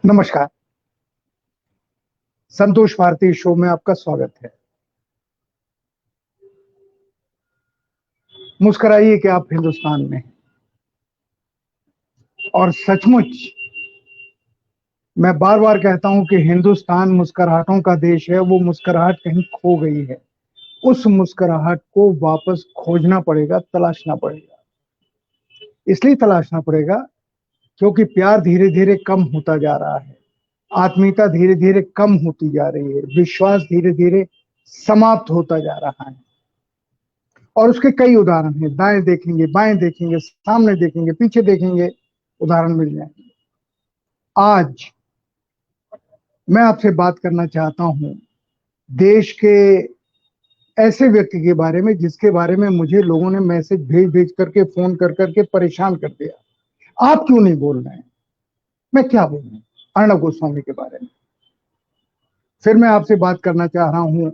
नमस्कार। संतोष भारती शो में आपका स्वागत है। मुस्कुराइए कि आप हिंदुस्तान में हैं। और सचमुच मैं बार बार कहता हूं कि हिंदुस्तान मुस्कुराहटों का देश है। वो मुस्कुराहट कहीं खो गई है। उस मुस्कुराहट को वापस खोजना पड़ेगा, तलाशना पड़ेगा। इसलिए तलाशना पड़ेगा क्योंकि प्यार धीरे धीरे कम होता जा रहा है, आत्मीयता धीरे धीरे कम होती जा रही है, विश्वास धीरे धीरे समाप्त होता जा रहा है। और उसके कई उदाहरण हैं। दाएं देखेंगे, बाएं देखेंगे, सामने देखेंगे, पीछे देखेंगे, उदाहरण मिल जाएंगे। आज मैं आपसे बात करना चाहता हूं देश के ऐसे व्यक्ति के बारे में जिसके बारे में मुझे लोगों ने मैसेज भेज भेज करके, फोन कर करके परेशान कर दिया। आप क्यों नहीं बोल रहे हैं? मैं क्या बोलूं? अर्णब गोस्वामी के बारे में। फिर मैं आपसे बात करना चाह रहा हूं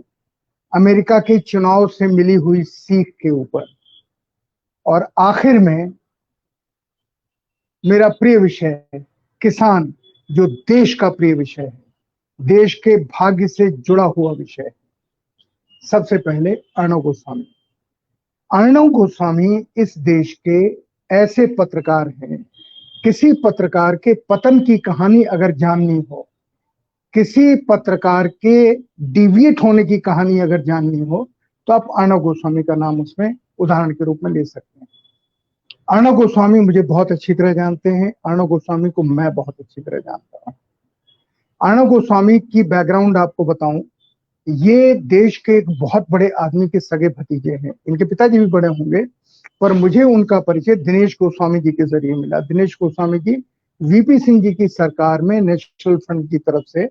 अमेरिका के चुनाव से मिली हुई सीख के ऊपर। और आखिर में मेरा प्रिय विषय किसान, जो देश का प्रिय विषय है, देश के भाग्य से जुड़ा हुआ विषय है। सबसे पहले अर्णब गोस्वामी। अर्णब गोस्वामी इस देश के ऐसे पत्रकार हैं, किसी पत्रकार के पतन की कहानी अगर जाननी हो, किसी पत्रकार के डिविएट होने की कहानी अगर जाननी हो, तो आप अर्णब गोस्वामी का नाम उसमें उदाहरण के रूप में ले सकते हैं। अर्णब गोस्वामी मुझे बहुत अच्छी तरह जानते हैं। अर्णब गोस्वामी को मैं बहुत अच्छी तरह जानता हूं। अर्णब गोस्वामी की बैकग्राउंड आपको बताऊं, ये देश के एक बहुत बड़े आदमी के सगे भतीजे हैं। इनके पिताजी भी बड़े होंगे, पर मुझे उनका परिचय दिनेश गोस्वामी जी के जरिए मिला। दिनेश गोस्वामी जी वीपी सिंह जी की सरकार में नेशनल फ्रंट की तरफ से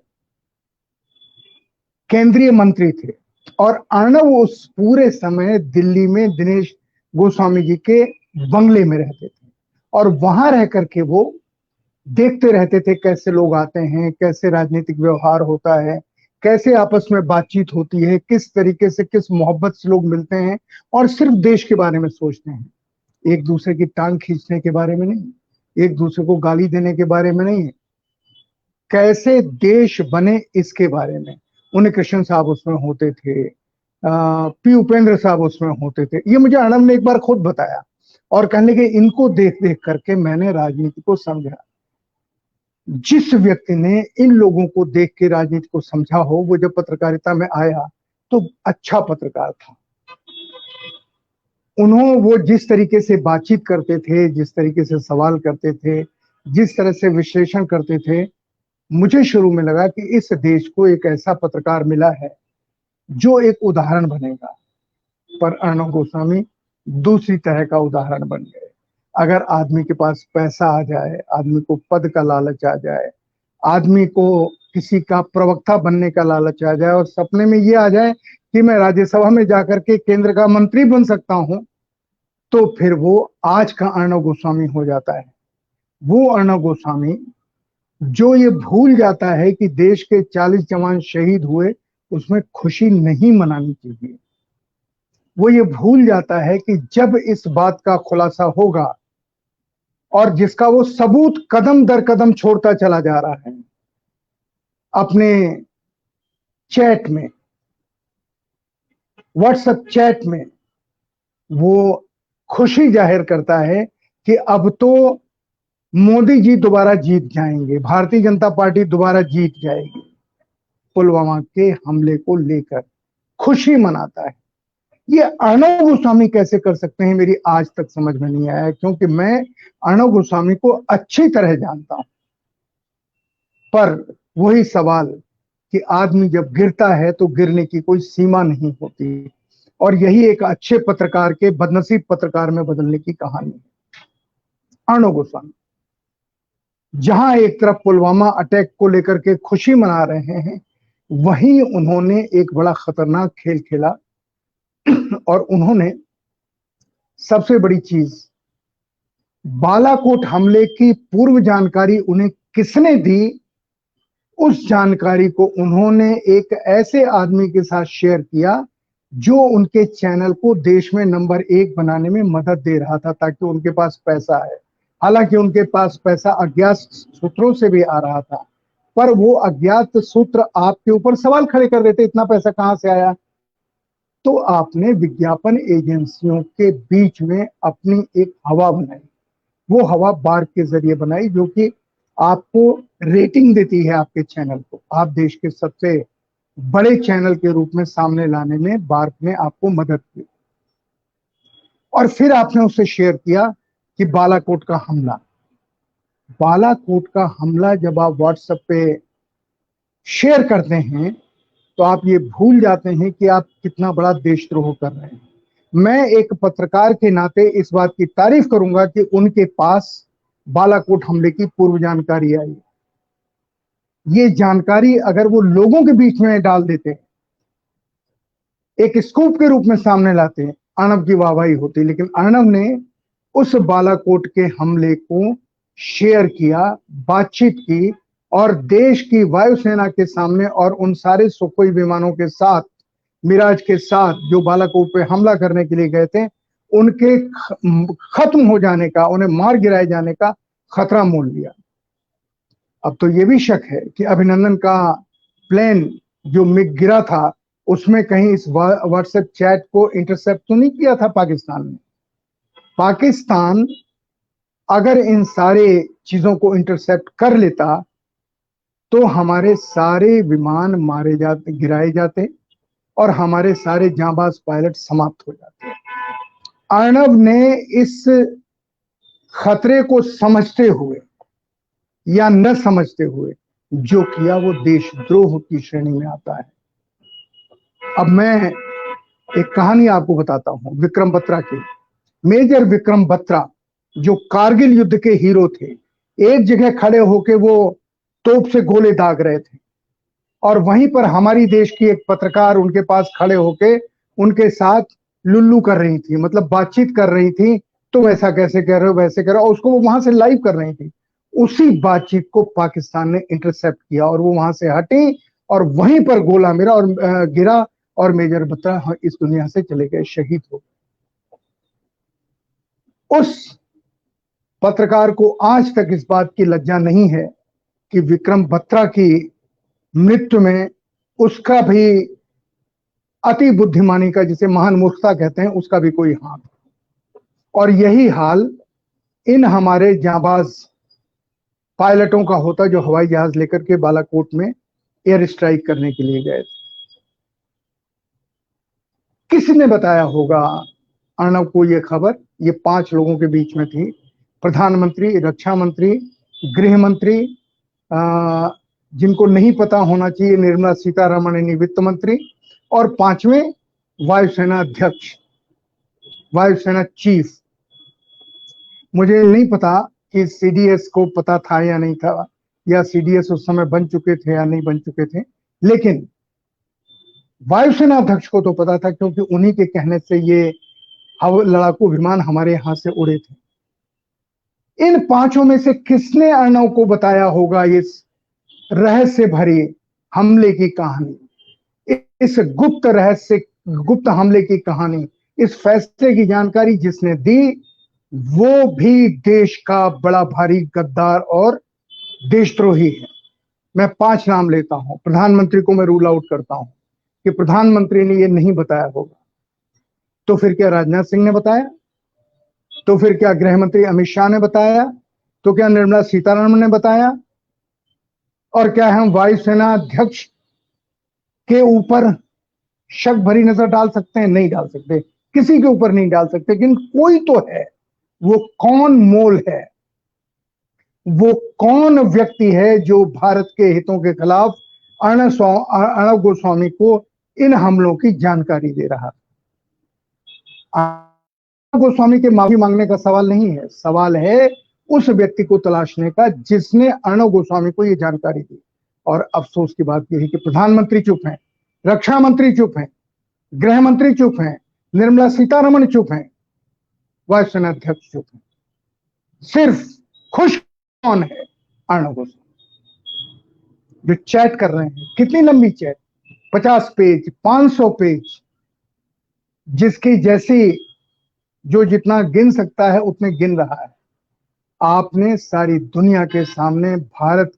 केंद्रीय मंत्री थे। और अर्णब उस पूरे समय दिल्ली में दिनेश गोस्वामी जी के बंगले में रहते थे और वहां रह करके वो देखते रहते थे कैसे लोग आते हैं, कैसे राजनीतिक व्यवहार होता है, कैसे आपस में बातचीत होती है, किस तरीके से, किस मोहब्बत से लोग मिलते हैं और सिर्फ देश के बारे में सोचते हैं। एक दूसरे की टांग खींचने के बारे में नहीं, एक दूसरे को गाली देने के बारे में नहीं, कैसे देश बने इसके बारे में। उन्हें कृष्ण साहब उसमें होते थे, पी उपेंद्र साहब उसमें होते थे। ये मुझे अर्णब ने एक बार खुद बताया और कहने के इनको देख देख करके मैंने राजनीति को समझा। जिस व्यक्ति ने इन लोगों को देख के राजनीति को समझा हो, वो जब पत्रकारिता में आया तो अच्छा पत्रकार था। वो जिस तरीके से बातचीत करते थे, जिस तरीके से सवाल करते थे, जिस तरह से विश्लेषण करते थे, मुझे शुरू में लगा कि इस देश को एक ऐसा पत्रकार मिला है जो एक उदाहरण बनेगा। पर अर्णब गोस्वामी दूसरी तरह का उदाहरण बन गए। अगर आदमी के पास पैसा आ जाए, आदमी को पद का लालच आ जाए, आदमी को किसी का प्रवक्ता बनने का लालच आ जाए और सपने में ये आ जाए कि मैं राज्यसभा में जाकर के केंद्र का मंत्री बन सकता हूं, तो फिर वो आज का अर्णब गोस्वामी हो जाता है। वो अर्णब गोस्वामी जो ये भूल जाता है कि देश के 40 जवान शहीद हुए, उसमें खुशी नहीं मनानी चाहिए। वो ये भूल जाता है कि जब इस बात का खुलासा होगा और जिसका वो सबूत कदम दर कदम छोड़ता चला जा रहा है, अपने चैट में, व्हाट्सएप चैट में, वो खुशी जाहिर करता है कि अब तो मोदी जी दोबारा जीत जाएंगे, भारतीय जनता पार्टी दोबारा जीत जाएगी। पुलवामा के हमले को लेकर खुशी मनाता है। ये अर्णब गोस्वामी कैसे कर सकते हैं, मेरी आज तक समझ में नहीं आया, क्योंकि मैं अर्णब गोस्वामी को अच्छी तरह जानता हूं। पर वही सवाल कि आदमी जब गिरता है तो गिरने की कोई सीमा नहीं होती, और यही एक अच्छे पत्रकार के बदनसीब पत्रकार में बदलने की कहानी है। अर्णब गोस्वामी जहां एक तरफ पुलवामा अटैक को लेकर के खुशी मना रहे हैं, वहीं उन्होंने एक बड़ा खतरनाक खेल खेला। और उन्होंने सबसे बड़ी चीज, बालाकोट हमले की पूर्व जानकारी उन्हें किसने दी, उस जानकारी को उन्होंने एक ऐसे आदमी के साथ शेयर किया जो उनके चैनल को देश में नंबर 1 बनाने में मदद दे रहा था, ताकि उनके पास पैसा है। हालांकि उनके पास पैसा अज्ञात सूत्रों से भी आ रहा था, पर वो अज्ञात सूत्र आपके ऊपर सवाल खड़े कर देते, इतना पैसा कहां से आया। तो आपने विज्ञापन एजेंसियों के बीच में अपनी एक हवा बनाई। वो हवा बार्क के जरिए बनाई, जो कि आपको रेटिंग देती है आपके चैनल को। आप देश के सबसे बड़े चैनल के रूप में सामने लाने में बार्क ने आपको मदद की। और फिर आपने उससे शेयर किया कि बालाकोट का हमला। बालाकोट का हमला जब आप व्हाट्सएप पे शेयर करते हैं तो आप ये भूल जाते हैं कि आप कितना बड़ा देशद्रोह कर रहे हैं। मैं एक पत्रकार के नाते इस बात की तारीफ करूंगा कि उनके पास बालाकोट हमले की पूर्व जानकारी आई। ये जानकारी अगर वो लोगों के बीच में डाल देते, एक स्कूप के रूप में सामने लाते, अर्णव की वाहवाही होती। लेकिन अर्णव ने उस बालाकोट के हमले को शेयर किया, बातचीत की, और देश की वायुसेना के सामने और उन सारे सुखोई विमानों के साथ, मिराज के साथ, जो बालाकोट पे हमला करने के लिए गए थे, उनके खत्म हो जाने का, उन्हें मार गिराए जाने का खतरा मोल लिया। अब तो ये भी शक है कि अभिनंदन का प्लेन जो मिग गिरा था, उसमें कहीं इस व्हाट्सएप चैट को इंटरसेप्ट तो नहीं किया था पाकिस्तान ने। पाकिस्तान अगर इन सारे चीजों को इंटरसेप्ट कर लेता तो हमारे सारे विमान मारे जाते, गिराए जाते, और हमारे सारे जांबाज पायलट समाप्त हो जाते। अर्णव ने इस खतरे को समझते हुए या न समझते हुए जो किया वो देशद्रोह की श्रेणी में आता है। अब मैं एक कहानी आपको बताता हूं विक्रम बत्रा की। मेजर विक्रम बत्रा जो कारगिल युद्ध के हीरो थे, एक जगह खड़े होके वो तोप से गोले दाग रहे थे, और वहीं पर हमारी देश की एक पत्रकार उनके पास खड़े होके उनके साथ लुल्लू कर रही थी, मतलब बातचीत कर रही थी। तो वैसा कैसे कह रहे हो, वैसे कर रहे हो, और उसको वो वहां से लाइव कर रही थी। उसी बातचीत को पाकिस्तान ने इंटरसेप्ट किया और वो वहां से हटी और वहीं पर गोला मेरा और गिरा, और मेजर बत्रा इस दुनिया से चले गए, शहीद हो गए। उस पत्रकार को आज तक इस बात की लज्जा नहीं है कि विक्रम बत्रा की मृत्यु में उसका भी अति बुद्धिमानी का, जिसे महान मूर्खता कहते हैं, उसका भी कोई हाथ। और यही हाल इन हमारे जांबाज पायलटों का होता जो हवाई जहाज लेकर के बालाकोट में एयर स्ट्राइक करने के लिए गए थे। किसने बताया होगा अर्णव को ये खबर? ये 5 लोगों के बीच में थी, प्रधानमंत्री, रक्षा मंत्री, गृह मंत्री, जिनको नहीं पता होना चाहिए, निर्मला सीतारमण यानी वित्त मंत्री, और 5वें वायुसेना अध्यक्ष, वायुसेना चीफ। मुझे नहीं पता कि सीडीएस को पता था या नहीं था, या सीडीएस उस समय बन चुके थे या नहीं बन चुके थे, लेकिन वायुसेना अध्यक्ष को तो पता था, क्योंकि उन्हीं के कहने से ये लड़ाकू विमान हमारे यहां से उड़े थे। इन 5 में से किसने अर्णव को बताया होगा इस रहस्य भरी हमले की कहानी, इस गुप्त रहस्य, गुप्त हमले की कहानी, इस फैसले की जानकारी जिसने दी, वो भी देश का बड़ा भारी गद्दार और देशद्रोही है। मैं 5 नाम लेता हूं। प्रधानमंत्री को मैं रूल आउट करता हूं कि प्रधानमंत्री ने ये नहीं बताया होगा। तो फिर क्या राजनाथ सिंह ने बताया? तो फिर क्या गृह मंत्री अमित शाह ने बताया? तो क्या निर्मला सीतारमण ने बताया? और क्या हम वायुसेना अध्यक्ष के ऊपर शक भरी नजर डाल सकते हैं? नहीं डाल सकते, किसी के ऊपर नहीं डाल सकते। लेकिन कोई तो है। वो कौन मोल है? वो कौन व्यक्ति है जो भारत के हितों के खिलाफ अर्णव गोस्वामी को इन हमलों की जानकारी दे रहा? अर्णव गोस्वामी के माफी मांगने का सवाल नहीं है, सवाल है उस व्यक्ति को तलाशने का जिसने अर्णव गोस्वामी को ये जानकारी दी। और अफसोस की बात यह है कि प्रधानमंत्री चुप हैं, रक्षा मंत्री चुप हैं, गृह मंत्री चुप हैं, निर्मला सीतारमण चुप हैं, वायुसेना अध्यक्ष चुप हैं। सिर्फ खुश कौन है? अर्णव गोस्वामी, जो चैट कर रहे हैं। कितनी लंबी चैट, 50 पेज, 500 पेज, जिसकी जैसी जो जितना गिन सकता है उतने गिन रहा है। आपने सारी दुनिया के सामने भारत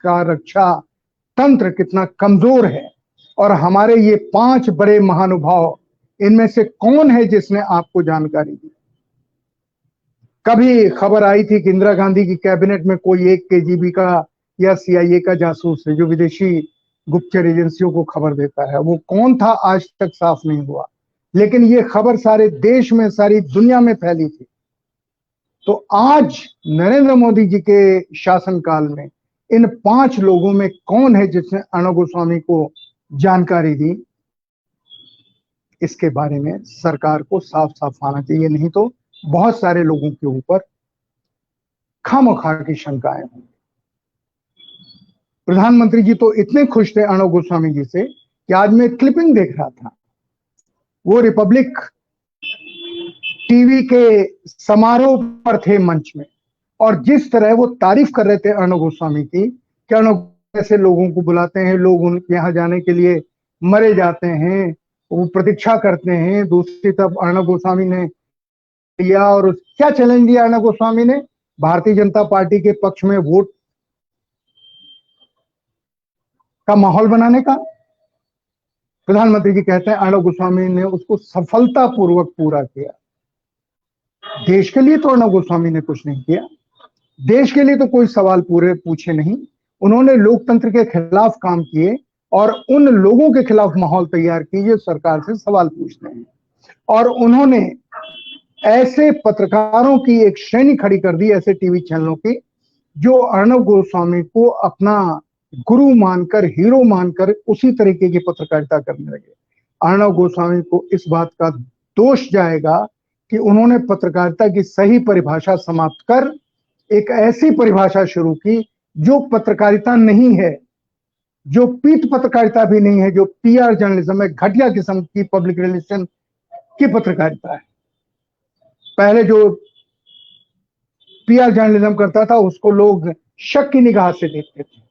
का रक्षा तंत्र कितना कमजोर है। और हमारे ये 5 बड़े महानुभाव, इनमें से कौन है जिसने आपको जानकारी दी? कभी खबर आई थी कि इंदिरा गांधी की कैबिनेट में कोई 1 KGB का या CIA का जासूस है जो विदेशी गुप्तचर एजेंसियों को खबर देता है? वो कौन था आज तक साफ नहीं हुआ, लेकिन ये खबर सारे देश में, सारी दुनिया में फैली थी। तो आज नरेंद्र मोदी जी के शासनकाल में इन 5 लोगों में कौन है जिसने अर्णब गोस्वामी को जानकारी दी? इसके बारे में सरकार को साफ साफ आना चाहिए, नहीं तो बहुत सारे लोगों के ऊपर खामखा की शंकाएं होंगी। प्रधानमंत्री जी तो इतने खुश थे अर्णब गोस्वामी जी से कि आज मैं क्लिपिंग देख रहा था, वो रिपब्लिक टीवी के समारोह पर थे मंच में, और जिस तरह वो तारीफ कर रहे थे अर्णब गोस्वामी की कि अर्णब ऐसे लोगों को बुलाते हैं, लोग उनके यहाँ जाने के लिए मरे जाते हैं, वो प्रतीक्षा करते हैं। दूसरी तरफ अर्णब गोस्वामी ने दिया, और क्या चैलेंज दिया अर्णब गोस्वामी ने? भारतीय जनता पार्टी के पक्ष में वोट का माहौल बनाने का। प्रधानमंत्री जी कहते हैं अर्णब गोस्वामी ने उसको सफलतापूर्वक पूरा किया। देश के लिए तो अर्णब गोस्वामी ने कुछ नहीं किया, देश के लिए तो कोई सवाल पूरे पूछे नहीं। उन्होंने लोकतंत्र के खिलाफ काम किए और उन लोगों के खिलाफ माहौल तैयार किए जो सरकार से सवाल पूछते हैं, और उन्होंने ऐसे पत्रकारों की एक श्रेणी खड़ी कर दी, ऐसे टीवी चैनलों की, जो अर्णब गोस्वामी को अपना गुरु मानकर, हीरो मानकर उसी तरीके की पत्रकारिता करने लगे। अर्णब गोस्वामी को इस बात का दोष जाएगा कि उन्होंने पत्रकारिता की सही परिभाषा समाप्त कर एक ऐसी परिभाषा शुरू की जो पत्रकारिता नहीं है, जो पीठ पत्रकारिता भी नहीं है, जो PR जर्नलिज्म है, घटिया किस्म की पब्लिक रिलेशन की पत्रकारिता है। पहले जो PR जर्नलिज्म करता था उसको लोग शक की निगाह से देखते थे,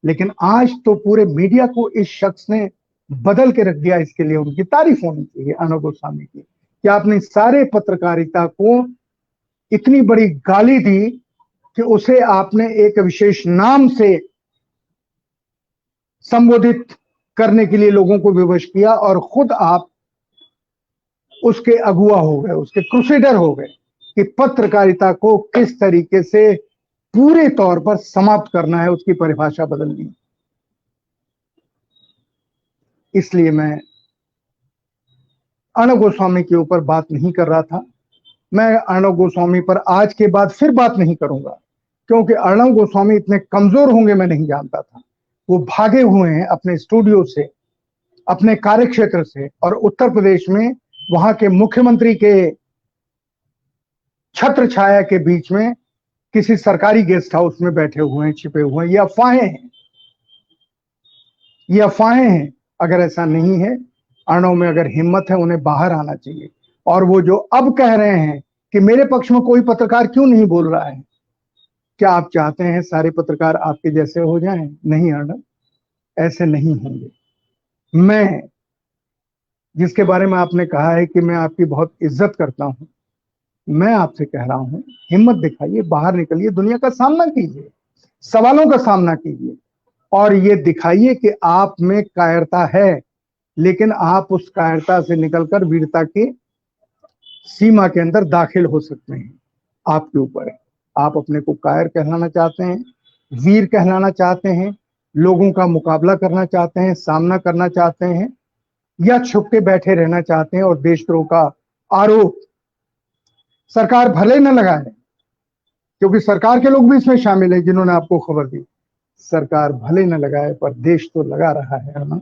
लेकिन आज तो पूरे मीडिया को इस शख्स ने बदल के रख दिया। इसके लिए उनकी तारीफ होनी चाहिए अर्णब गोस्वामी की कि आपने सारे पत्रकारिता को इतनी बड़ी गाली दी कि उसे आपने एक विशेष नाम से संबोधित करने के लिए लोगों को विवश किया, और खुद आप उसके अगुआ हो गए, उसके क्रूसेडर हो गए कि पत्रकारिता को किस तरीके से पूरे तौर पर समाप्त करना है, उसकी परिभाषा बदलनी। इसलिए मैं अर्णब गोस्वामी के ऊपर बात नहीं कर रहा था। मैं अर्णब गोस्वामी पर आज के बाद फिर बात नहीं करूंगा, क्योंकि अर्णब गोस्वामी इतने कमजोर होंगे मैं नहीं जानता था। वो भागे हुए हैं अपने स्टूडियो से, अपने कार्यक्षेत्र से, और उत्तर प्रदेश में वहां के मुख्यमंत्री के छत्र छाया के बीच में किसी सरकारी गेस्ट हाउस में बैठे हुए हैं, छिपे हुए हैं। ये अफवाहें हैं, ये अफवाहें हैं। अगर ऐसा नहीं है, अर्णब में अगर हिम्मत है, उन्हें बाहर आना चाहिए। और वो जो अब कह रहे हैं कि मेरे पक्ष में कोई पत्रकार क्यों नहीं बोल रहा है, क्या आप चाहते हैं सारे पत्रकार आपके जैसे हो जाएं? नहीं अर्णब, ऐसे नहीं होंगे। मैं, जिसके बारे में आपने कहा है कि मैं आपकी बहुत इज्जत करता हूं, मैं आपसे कह रहा हूं, हिम्मत दिखाइए, बाहर निकलिए, दुनिया का सामना कीजिए, सवालों का सामना कीजिए, और ये दिखाइए कि आप में कायरता है, लेकिन आप उस कायरता से निकलकर वीरता की सीमा के अंदर दाखिल हो सकते हैं। आपके ऊपर है। आप अपने को कायर कहलाना चाहते हैं, वीर कहलाना चाहते हैं, लोगों का मुकाबला करना चाहते हैं, सामना करना चाहते हैं, या छुप के बैठे रहना चाहते हैं और देशद्रोह का आरोप सरकार भले न लगाए, क्योंकि सरकार के लोग भी इसमें शामिल हैं जिन्होंने आपको खबर दी, सरकार भले न लगाए पर देश तो लगा रहा है ना,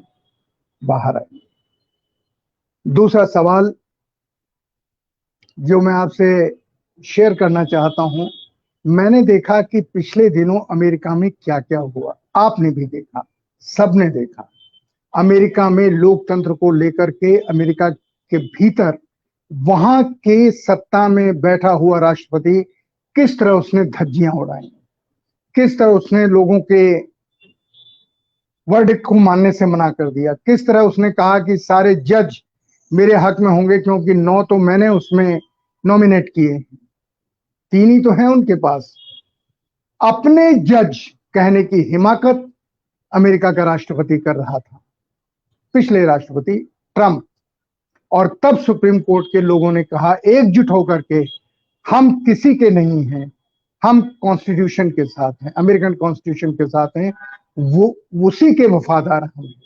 बाहर आए। दूसरा सवाल जो मैं आपसे शेयर करना चाहता हूं, मैंने देखा कि पिछले दिनों अमेरिका में क्या क्या हुआ। आपने भी देखा, सबने देखा। अमेरिका में लोकतंत्र को लेकर के, अमेरिका के भीतर वहां के सत्ता में बैठा हुआ राष्ट्रपति किस तरह उसने धज्जियां उड़ाई, किस तरह उसने लोगों के वर्डिक्ट को मानने से मना कर दिया, किस तरह उसने कहा कि सारे जज मेरे हक में होंगे क्योंकि 9 तो मैंने उसमें नॉमिनेट किए, 3 ही तो हैं उनके पास। अपने जज कहने की हिमाकत अमेरिका का राष्ट्रपति कर रहा था, पिछले राष्ट्रपति ट्रंप। और तब सुप्रीम कोर्ट के लोगों ने कहा एकजुट होकर के, हम किसी के नहीं हैं, हम कॉन्स्टिट्यूशन के साथ हैं, अमेरिकन कॉन्स्टिट्यूशन के साथ हैं, वो उसी के वफादार हम हैं।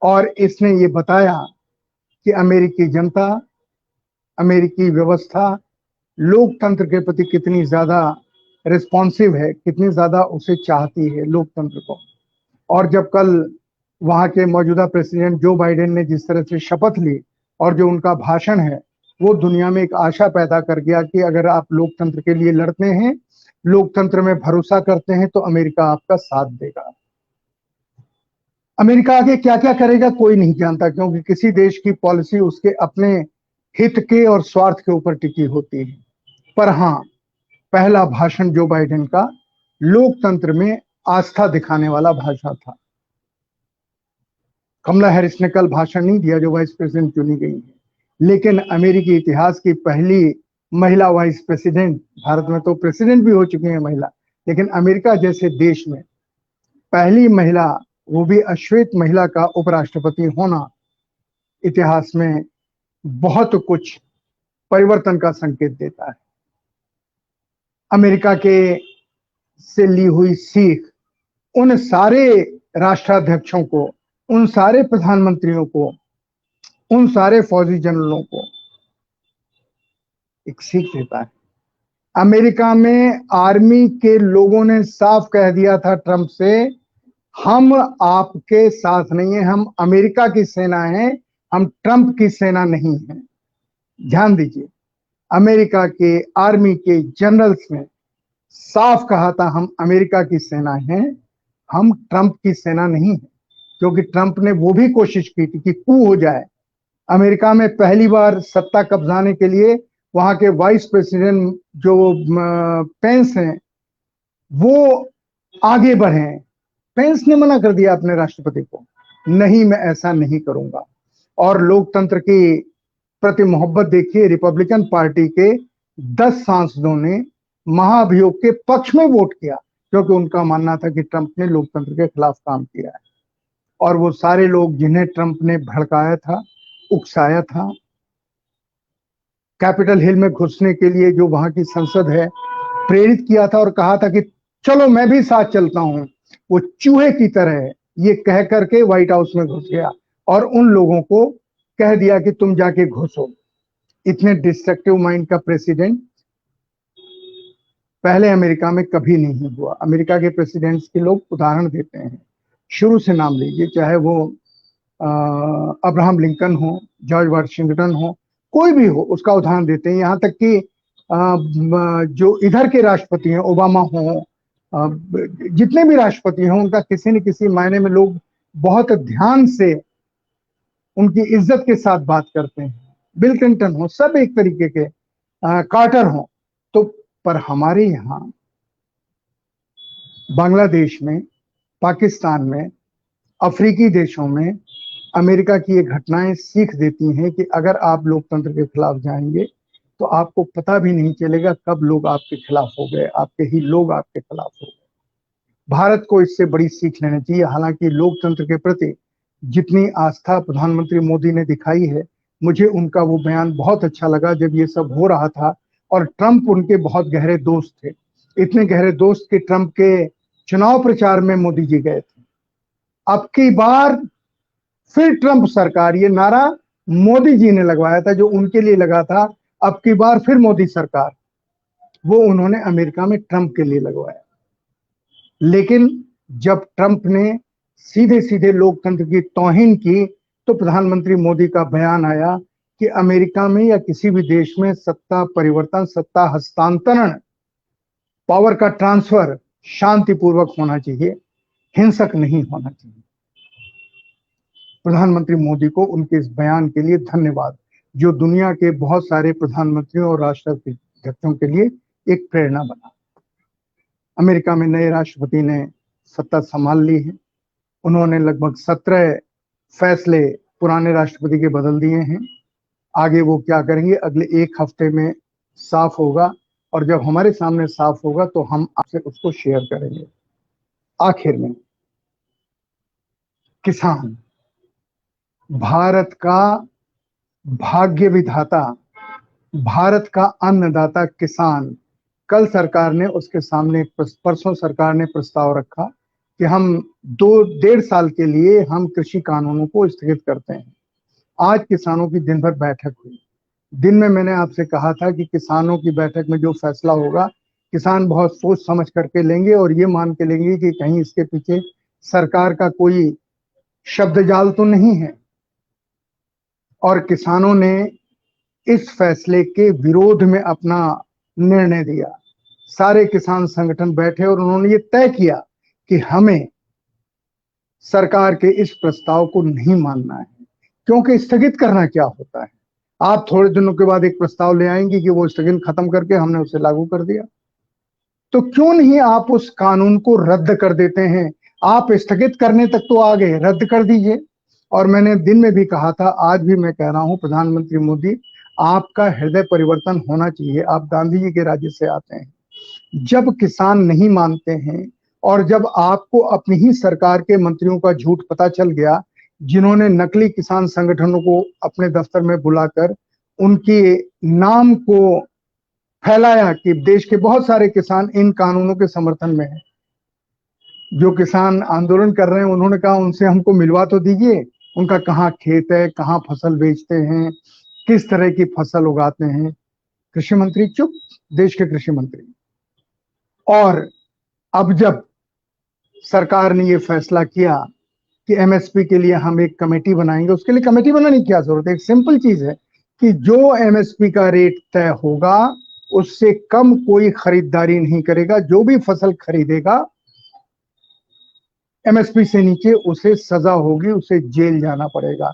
और इसने ये बताया कि अमेरिकी जनता, अमेरिकी व्यवस्था लोकतंत्र के प्रति कितनी ज्यादा रिस्पॉन्सिव है, कितनी ज्यादा उसे चाहती है लोकतंत्र को। और जब कल वहां के मौजूदा प्रेसिडेंट जो बाइडेन ने जिस तरह से शपथ ली और जो उनका भाषण है, वो दुनिया में एक आशा पैदा कर गया कि अगर आप लोकतंत्र के लिए लड़ते हैं, लोकतंत्र में भरोसा करते हैं, तो अमेरिका आपका साथ देगा। अमेरिका आगे क्या क्या करेगा कोई नहीं जानता, क्योंकि किसी देश की पॉलिसी उसके अपने हित के और स्वार्थ के ऊपर टिकी होती है। पर हाँ, पहला भाषण जो बाइडेन का लोकतंत्र में आस्था दिखाने वाला भाषण था। कमला हैरिस ने कल भाषण नहीं दिया, जो वाइस प्रेसिडेंट चुनी गई है, लेकिन अमेरिकी इतिहास की पहली महिला वाइस प्रेसिडेंट, भारत में तो प्रेसिडेंट भी हो चुकी है महिला, लेकिन अमेरिका जैसे देश में पहली महिला, वो भी अश्वेत महिला का उपराष्ट्रपति होना इतिहास में बहुत कुछ परिवर्तन का संकेत देता है। अमेरिका के से ली हुई सीख उन सारे राष्ट्राध्यक्षों को, उन सारे प्रधानमंत्रियों को, उन सारे फौजी जनरलों को एक सीख देता है। अमेरिका में आर्मी के लोगों ने साफ कह दिया था ट्रंप से, हम आपके साथ नहीं है, हम अमेरिका की सेना है, हम ट्रंप की सेना नहीं है। ध्यान दीजिए, अमेरिका के आर्मी के जनरल्स ने साफ कहा था, हम अमेरिका की सेना है, हम ट्रंप की सेना नहीं है। क्योंकि ट्रंप ने वो भी कोशिश की थी कि कू हो जाए, अमेरिका में पहली बार सत्ता कब्जाने के लिए वहां के वाइस प्रेसिडेंट जो पेंस हैं, वो आगे बढ़े। पेंस ने मना कर दिया अपने राष्ट्रपति को, नहीं मैं ऐसा नहीं करूंगा। और लोकतंत्र की प्रति मोहब्बत देखिए, रिपब्लिकन पार्टी के 10 सांसदों ने महाभियोग के पक्ष में वोट किया, क्योंकि उनका मानना था कि ट्रंप ने लोकतंत्र के खिलाफ काम किया है। और वो सारे लोग जिन्हें ट्रंप ने भड़काया था, उकसाया था, कैपिटल हिल में घुसने के लिए जो वहां की संसद है प्रेरित किया था और कहा था कि चलो मैं भी साथ चलता हूं, वो चूहे की तरह ये कह करके व्हाइट हाउस में घुस गया और उन लोगों को कह दिया कि तुम जाके घुसो। इतने डिस्ट्रक्टिव माइंड का प्रेसिडेंट पहले अमेरिका में कभी नहीं हुआ। अमेरिका के प्रेसिडेंट्स के लोग उदाहरण देते हैं, शुरू से नाम लीजिए, चाहे वो अब्राहम लिंकन हो, जॉर्ज वाशिंगटन हो, कोई भी हो, उसका उदाहरण देते हैं। यहाँ तक कि जो इधर के राष्ट्रपति हैं, ओबामा हो, जितने भी राष्ट्रपति हों, उनका किसी न किसी मायने में लोग बहुत ध्यान से उनकी इज्जत के साथ बात करते हैं। बिल क्लिंटन हो, सब एक तरीके के, कार्टर हो। तो पर हमारे यहाँ बांग्लादेश में, पाकिस्तान में, अफ्रीकी देशों में अमेरिका की ये घटनाएं सीख देती हैं कि अगर आप लोकतंत्र के खिलाफ जाएंगे तो आपको पता भी नहीं चलेगा कब लोग आपके खिलाफ हो गए, आपके ही लोग आपके खिलाफ हो गए। भारत को इससे बड़ी सीख लेनी चाहिए। हालांकि लोकतंत्र के प्रति जितनी आस्था प्रधानमंत्री मोदी ने दिखाई है, मुझे उनका वो बयान बहुत अच्छा लगा जब ये सब हो रहा था और ट्रंप उनके बहुत गहरे दोस्त थे। इतने गहरे दोस्त कि ट्रंप के चुनाव प्रचार में मोदी जी गए थे। अब की बार फिर ट्रंप सरकार, ये नारा मोदी जी ने लगवाया था जो उनके लिए लगा था, अब की बार फिर मोदी सरकार, वो उन्होंने अमेरिका में ट्रंप के लिए लगवाया। लेकिन जब ट्रंप ने सीधे सीधे लोकतंत्र की तौहीन की तो प्रधानमंत्री मोदी का बयान आया कि अमेरिका में या किसी भी देश में सत्ता परिवर्तन, सत्ता हस्तांतरण, पावर का ट्रांसफर शांतिपूर्वक होना चाहिए, हिंसक नहीं होना चाहिए। प्रधानमंत्री मोदी को उनके इस बयान के लिए धन्यवाद, जो दुनिया के बहुत सारे प्रधानमंत्रियों और राष्ट्राध्यक्षों के लिए एक प्रेरणा बना। अमेरिका में नए राष्ट्रपति ने सत्ता संभाल ली है। उन्होंने लगभग 17 फैसले पुराने राष्ट्रपति के बदल दिए हैं। आगे वो क्या करेंगे, अगले एक हफ्ते में साफ होगा और जब हमारे सामने साफ होगा तो हम आपसे उसको शेयर करेंगे। आखिर में किसान, भारत का भाग्य विधाता, भारत का अन्नदाता किसान, कल सरकार ने उसके सामने परसों सरकार ने प्रस्ताव रखा कि हम 2-1.5 साल के लिए हम कृषि कानूनों को स्थगित करते हैं। आज किसानों की दिन भर बैठक हुई। दिन में मैंने आपसे कहा था कि किसानों की बैठक में जो फैसला होगा किसान बहुत सोच समझ करके लेंगे और ये मान के लेंगे कि कहीं इसके पीछे सरकार का कोई शब्द जाल तो नहीं है। और किसानों ने इस फैसले के विरोध में अपना निर्णय दिया। सारे किसान संगठन बैठे और उन्होंने ये तय किया कि हमें सरकार के इस प्रस्ताव को नहीं मानना है, क्योंकि स्थगित करना क्या होता है। आप थोड़े दिनों के बाद एक प्रस्ताव ले आएंगे कि वो स्थगन खत्म करके हमने उसे लागू कर दिया, तो क्यों नहीं आप उस कानून को रद्द कर देते हैं। आप स्थगित करने तक तो आ गए, रद्द कर दीजिए। और मैंने दिन में भी कहा था, आज भी मैं कह रहा हूं, प्रधानमंत्री मोदी, आपका हृदय परिवर्तन होना चाहिए। आप गांधी जी के राज्य से आते हैं। जब किसान नहीं मानते हैं और जब आपको अपनी ही सरकार के मंत्रियों का झूठ पता चल गया, जिन्होंने नकली किसान संगठनों को अपने दफ्तर में बुलाकर उनके नाम को फैलाया कि देश के बहुत सारे किसान इन कानूनों के समर्थन में हैं। जो किसान आंदोलन कर रहे हैं उन्होंने कहा उनसे हमको मिलवा तो दीजिए, उनका कहाँ खेत है, कहाँ फसल बेचते हैं, किस तरह की फसल उगाते हैं। कृषि मंत्री चुप, देश के कृषि मंत्री। और अब जब सरकार ने ये फैसला किया कि एमएसपी के लिए हम एक कमेटी बनाएंगे, उसके लिए कमेटी बनाने की क्या जरूरत है। एक सिंपल चीज है कि जो एमएसपी का रेट तय होगा उससे कम कोई खरीदारी नहीं करेगा। जो भी फसल खरीदेगा एमएसपी से नीचे उसे सजा होगी, उसे जेल जाना पड़ेगा।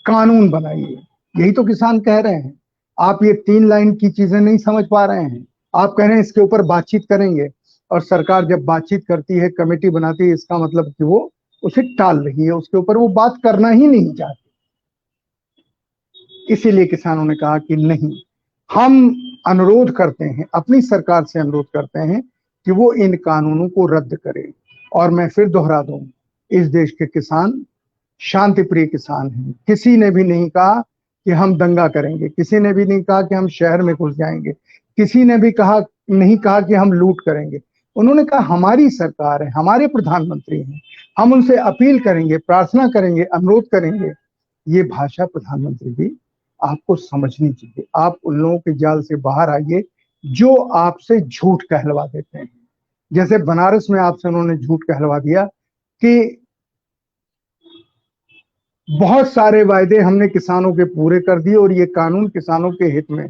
कानून बनाइए, यही तो किसान कह रहे हैं। आप ये 3 लाइन की चीजें नहीं समझ पा रहे हैं। आप कह रहे हैं इसके ऊपर बातचीत करेंगे, और सरकार जब बातचीत करती है, कमेटी बनाती है, इसका मतलब कि वो उसे टाल रही है, उसके ऊपर वो बात करना ही नहीं चाहती। इसीलिए किसानों ने कहा कि नहीं, हम अनुरोध करते हैं, अपनी सरकार से अनुरोध करते हैं कि वो इन कानूनों को रद्द करे। और मैं फिर दोहरा दूं, इस देश के किसान शांति प्रिय किसान हैं। किसी ने भी नहीं कहा कि हम दंगा करेंगे, किसी ने भी नहीं कहा कि हम शहर में घुस जाएंगे, किसी ने भी नहीं कहा कि हम लूट करेंगे। उन्होंने कहा हमारी सरकार है, हमारे प्रधानमंत्री हैं, हम उनसे अपील करेंगे, प्रार्थना करेंगे, अनुरोध करेंगे। ये भाषा प्रधानमंत्री जी आपको समझनी चाहिए। आप उन लोगों के जाल से बाहर आइए जो आपसे झूठ कहलवा देते हैं। जैसे बनारस में आपसे उन्होंने झूठ कहलवा दिया कि बहुत सारे वायदे हमने किसानों के पूरे कर दिए और ये कानून किसानों के हित में।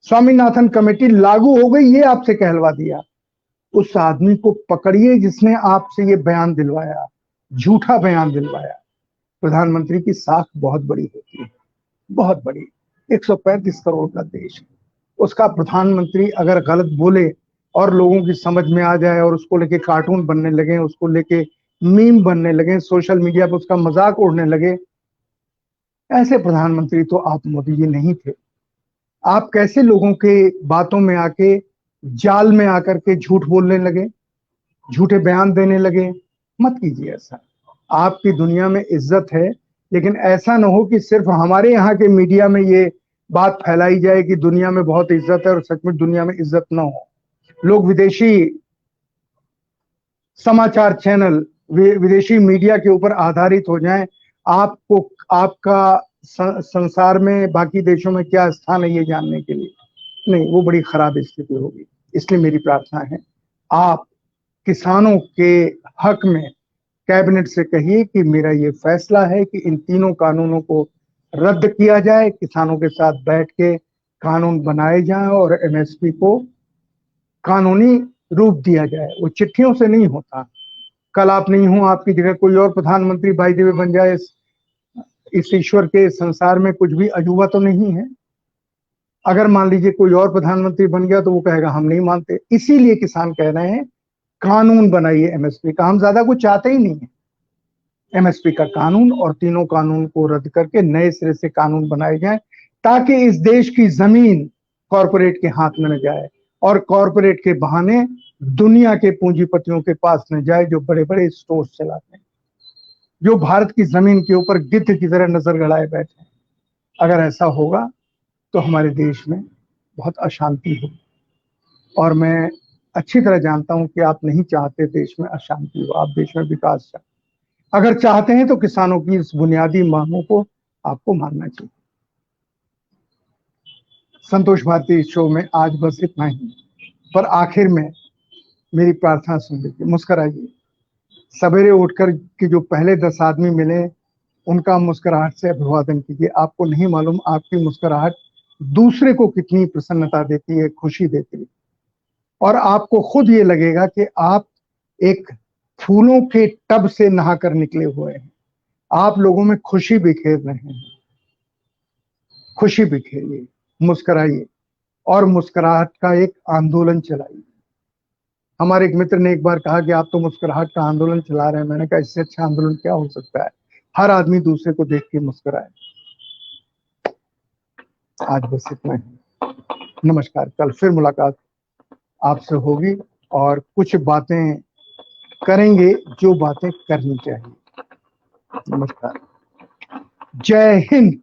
स्वामीनाथन कमेटी लागू हो गई, ये आपसे कहलवा दिया। उस आदमी को पकड़िए जिसने आपसे ये बयान दिलवाया, झूठा बयान दिलवाया। प्रधानमंत्री की साख बहुत बड़ी होती है, बहुत बड़ी। 135 करोड़ का देश है, उसका प्रधानमंत्री अगर गलत बोले और लोगों की समझ में आ जाए और उसको लेके कार्टून बनने लगे, उसको लेके मीम बनने लगे, सोशल मीडिया पर उसका मजाक उड़ने लगे, ऐसे प्रधानमंत्री तो आप मोदी जी नहीं थे। आप कैसे लोगों के बातों में आके, जाल में आकर के झूठ बोलने लगे, झूठे बयान देने लगे। मत कीजिए ऐसा। आपकी दुनिया में इज्जत है, लेकिन ऐसा ना हो कि सिर्फ हमारे यहाँ के मीडिया में ये बात फैलाई जाए कि दुनिया में बहुत इज्जत है और सच में दुनिया में इज्जत ना हो। लोग विदेशी समाचार चैनल, विदेशी मीडिया के ऊपर आधारित हो जाएं। आपको आपका संसार में, बाकी देशों में क्या स्थान है ये जानने के लिए नहीं, वो बड़ी खराब स्थिति होगी। इसलिए मेरी प्रार्थना है, आप किसानों के हक में कैबिनेट से कहिए कि मेरा ये फैसला है कि इन तीनों कानूनों को रद्द किया जाए, किसानों के साथ बैठ के कानून बनाए जाएं और एमएसपी को कानूनी रूप दिया जाए। वो चिट्ठियों से नहीं होता। कल आप नहीं हो, आपकी जगह कोई और प्रधानमंत्री बाय द वे बन जाए, इस ईश्वर के संसार में कुछ भी अजूबा तो नहीं है। अगर मान लीजिए कोई और प्रधानमंत्री बन गया तो वो कहेगा हम नहीं मानते। इसीलिए किसान कह रहे हैं कानून बनाइए एमएसपी का। हम ज्यादा कुछ चाहते ही नहीं है, एमएसपी का कानून और तीनों कानून को रद्द करके नए सिरे से कानून बनाए जाए, ताकि इस देश की जमीन कॉरपोरेट के हाथ में न जाए। और कॉरपोरेट के बहाने दुनिया के पूंजीपतियों के पास न जाए जो बड़े बड़े स्टोर्स चलाते हैं, जो भारत की जमीन के ऊपर गिद्ध की तरह नजर गड़ाए बैठे हैं। अगर ऐसा होगा तो हमारे देश में बहुत अशांति होगी, और मैं अच्छी तरह जानता हूं कि आप नहीं चाहते देश में अशांति हो, आप देश में विकास चाहते। अगर चाहते हैं तो किसानों की इस बुनियादी मांगों को आपको मानना चाहिए। संतोष भारती शो में आज बस इतना ही, पर आखिर में मेरी प्रार्थना सुन लीजिए, मुस्कुराइए। सवेरे उठकर के जो पहले 10 आदमी मिले उनका मुस्कुराहट से अभिवादन कीजिए। आपको नहीं मालूम आपकी मुस्कुराहट दूसरे को कितनी प्रसन्नता देती है, खुशी देती है, और आपको खुद ये लगेगा कि आप एक फूलों के टब से नहाकर निकले हुए हैं। आप लोगों में खुशी बिखेर रहे हैं। खुशी बिखेरिए, मुस्कुराइए, और मुस्कुराहट का एक आंदोलन चलाइए। हमारे एक मित्र ने एक बार कहा कि आप तो मुस्कुराहट का आंदोलन चला रहे हैं। मैंने कहा इससे अच्छा आंदोलन क्या हो सकता है। हर आदमी दूसरे को देख के मुस्कुराए। आज बस इतना ही। नमस्कार। कल फिर मुलाकात आपसे होगी और कुछ बातें करेंगे जो बातें करनी चाहिए। नमस्कार। जय हिंद।